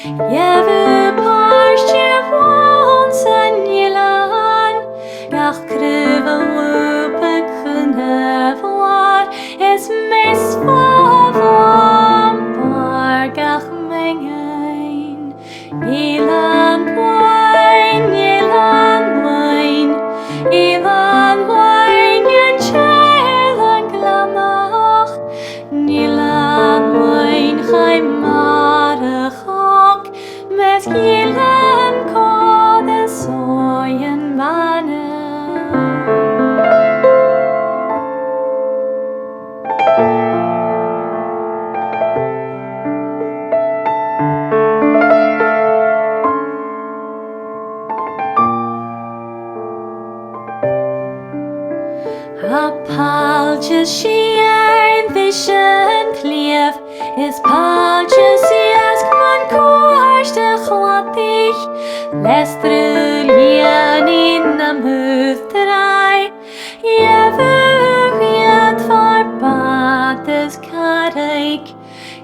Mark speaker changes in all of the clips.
Speaker 1: Jewe parsje wons an Jelan, gach krywe lupe knevlar, es mes favam bar gach mengein. Elan blain, yen chelan glamach, Nilan blain chaimarachok, mes gilan kode soyen mane. Palches shein vision clear is palches ask man koers de chwatig lestrulien in am hutrai Jewe viet farbates kareik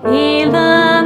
Speaker 1: Elan